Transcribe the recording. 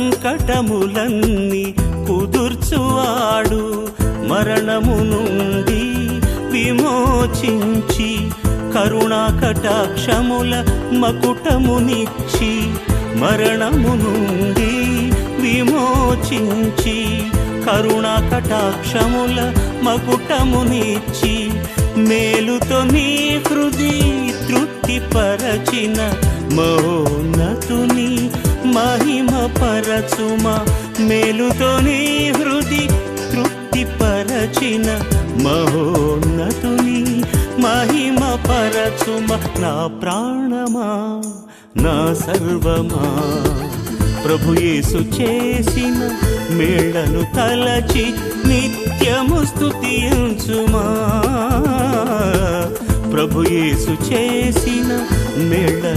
సంకటములన్నీ కుదుర్చువాడు, మరణము నుండి విమోచించి కరుణా కటాక్షముల మకుటమునిచ్చి, మరణము నుండి విమోచించి కరుణా కటాక్షముల మకుటమునిచ్చి, మేలుతో నీ హృది తృప్తిపరచిన మహోన్నతుని మహిమ పరచుమా. మేలుతో నీ హృది తృప్తిపరచిన మహోన్నతుని మహిమ పరచుమా. నా ప్రాణమా నా సర్వమా ప్రభు యేసు చేసిన మేళ్లను తలచి నిత్యము స్తుతించుమా. ప్రభు యేసు చేసిన మేళ్లను